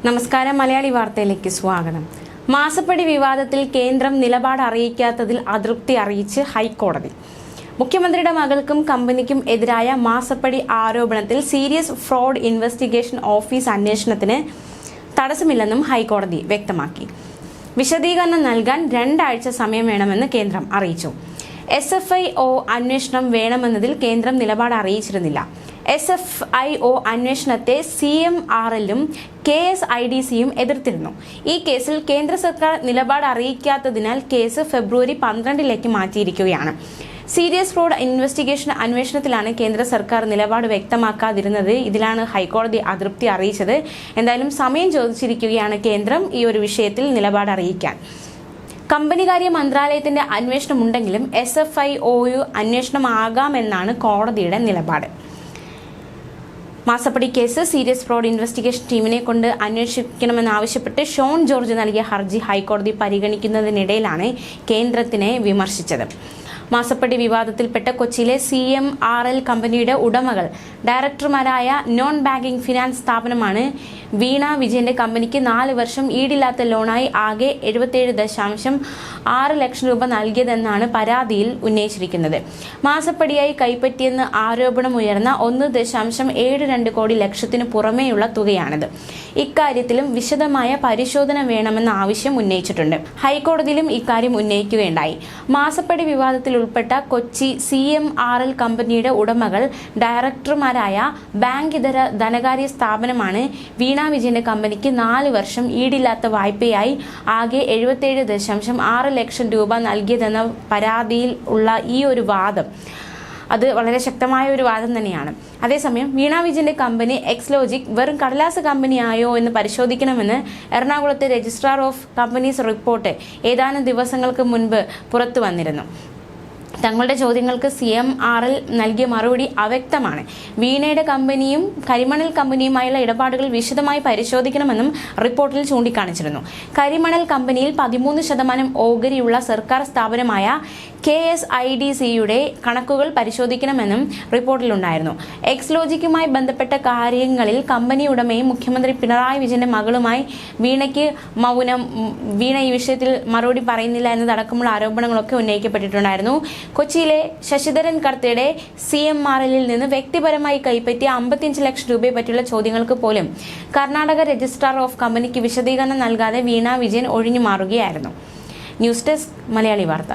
നമസ്കാരം. മലയാളി വാർത്തയിലേക്ക് സ്വാഗതം. മാസപ്പടി വിവാദത്തിൽ കേന്ദ്രം നിലപാട് അറിയിക്കാത്തതിൽ അതൃപ്തി അറിയിച്ച് ഹൈക്കോടതി. മുഖ്യമന്ത്രിയുടെ മകൾക്കും കമ്പനിക്കും എതിരായ മാസപ്പടി ആരോപണത്തിൽ സീരിയസ് ഫ്രോഡ് ഇൻവെസ്റ്റിഗേഷൻ ഓഫീസ് അന്വേഷണത്തിന് തടസ്സമില്ലെന്നും ഹൈക്കോടതി വ്യക്തമാക്കി. വിശദീകരണം നൽകാൻ 2 ആഴ്ച സമയം വേണമെന്ന് കേന്ദ്രം അറിയിച്ചു. SFIO അന്വേഷണം വേണമെന്നതിൽ കേന്ദ്രം നിലപാട് അറിയിച്ചിരുന്നില്ല. SFIO അന്വേഷണത്തെ CMRL-ഉം KSIDC-യും എതിർത്തിരുന്നു. ഈ കേസിൽ കേന്ദ്ര സർക്കാർ നിലപാട് അറിയിക്കാത്തതിനാൽ കേസ് ഫെബ്രുവരി 12 മാറ്റിയിരിക്കുകയാണ്. സീരിയസ് ഫ്രോഡ് ഇൻവെസ്റ്റിഗേഷൻ അന്വേഷണത്തിലാണ് കേന്ദ്ര സർക്കാർ നിലപാട് വ്യക്തമാക്കാതിരുന്നത്. ഇതിലാണ് ഹൈക്കോടതി അതൃപ്തി അറിയിച്ചത്. എന്തായാലും സമയം ചോദിച്ചിരിക്കുകയാണ് കേന്ദ്രം ഈ ഒരു വിഷയത്തിൽ നിലപാട് അറിയിക്കാൻ. കമ്പനികാര്യ മന്ത്രാലയത്തിന്റെ അന്വേഷണം ഉണ്ടെങ്കിലും SFIO അന്വേഷണമാകാമെന്നാണ് കോടതിയുടെ നിലപാട്. മാസപ്പടി കേസ് സീരിയസ് ഫ്രോഡ് ഇൻവെസ്റ്റിഗേഷൻ ടീമിനെ കൊണ്ട് അന്വേഷിക്കണമെന്നാവശ്യപ്പെട്ട് ഷോൺ ജോർജ് നൽകിയ ഹർജി ഹൈക്കോടതി പരിഗണിക്കുന്നതിനിടയിലാണ് കേന്ദ്രത്തിനെ വിമർശിച്ചത്. മാസപ്പടി വിവാദത്തിൽപ്പെട്ട കൊച്ചിയിലെ CMRL കമ്പനിയുടെ ഉടമകൾ ഡയറക്ടർമാരായ നോൺ ബാങ്കിംഗ് ഫിനാൻസ് സ്ഥാപനമാണ് വീണ വിജയന്റെ കമ്പനിക്ക് 4 വർഷം ഈടില്ലാത്ത ലോണായി ആകെ 77.6 ലക്ഷം രൂപ നൽകിയതെന്നാണ് പരാതിയിൽ ഉന്നയിച്ചിരിക്കുന്നത്. മാസപ്പടിയായി കൈപ്പറ്റിയെന്ന് ആരോപണമുയർന്ന 1.72 കോടി ലക്ഷത്തിനു പുറമേയുള്ള തുകയാണിത്. ഇക്കാര്യത്തിലും വിശദമായ പരിശോധന വേണമെന്ന ആവശ്യം ഉന്നയിച്ചിട്ടുണ്ട്. ഹൈക്കോടതിയിലും ഇക്കാര്യം ഉന്നയിക്കുകയുണ്ടായി. മാസപ്പടി വിവാദത്തിൽ ഉൾപ്പെട്ട കൊച്ചി CMRL കമ്പനിയുടെ ഉടമകൾ ഡയറക്ടർമാരായ ബാങ്ക് ഇതര ധനകാര്യ സ്ഥാപനമാണ് വീണ വിജയന്റെ കമ്പനിക്ക് 4 വർഷം ഈടില്ലാത്ത വായ്പയായി ആകെ 77.6 ലക്ഷം രൂപ നൽകിയതെന്ന പരാതിയിൽ ഉള്ള ഈ ഒരു വാദം അത് വളരെ ശക്തമായ ഒരു വാദം തന്നെയാണ്. അതേസമയം വീണ വിജയന്റെ കമ്പനി എക്സ്ലോജിക് വെറും കടലാസ് കമ്പനിയായോ എന്ന് പരിശോധിക്കണമെന്ന് എറണാകുളത്തെ രജിസ്ട്രാർ ഓഫ് കമ്പനീസ് റിപ്പോർട്ട് ഏതാനും ദിവസങ്ങൾക്ക് മുൻപ് പുറത്തു വന്നിരുന്നു. തങ്ങളുടെ ചോദ്യങ്ങൾക്ക് CMRL നൽകിയ മറുപടി അവ്യക്തമാണ്. വീണയുടെ കമ്പനിയും കരിമണൽ കമ്പനിയുമായുള്ള ഇടപാടുകൾ വിശദമായി പരിശോധിക്കണമെന്നും റിപ്പോർട്ടിൽ ചൂണ്ടിക്കാണിച്ചിരുന്നു. കരിമണൽ കമ്പനിയിൽ 13% ഓഹരിയുള്ള സർക്കാർ സ്ഥാപനമായ KSIDC-യുടെ കണക്കുകൾ പരിശോധിക്കണമെന്നും റിപ്പോർട്ടിലുണ്ടായിരുന്നു. എക്സ്ലോജിക്കുമായി ബന്ധപ്പെട്ട കാര്യങ്ങളിൽ കമ്പനി ഉടമയും മുഖ്യമന്ത്രി പിണറായി വിജയന്റെ മകളുമായി വീണയ്ക്ക് മൗനം, വീണ ഈ വിഷയത്തിൽ മറുപടി പറയുന്നില്ല എന്നതടക്കമുള്ള ആരോപണങ്ങളൊക്കെ ഉന്നയിക്കപ്പെട്ടിട്ടുണ്ടായിരുന്നു. കൊച്ചിയിലെ ശശിധരൻ കർത്തയുടെ CMRL-ൽ നിന്ന് വ്യക്തിപരമായി കൈപ്പറ്റിയ 55 ലക്ഷം രൂപയെ പറ്റിയുള്ള ചോദ്യങ്ങൾക്ക് പോലും കർണാടക രജിസ്ട്രാർ ഓഫ് കമ്പനിക്ക് വിശദീകരണം നൽകാതെ വീണ വിജയൻ ഒഴിഞ്ഞു മാറുകയായിരുന്നു. ന്യൂസ് ഡെസ്ക് മലയാളി വാർത്ത.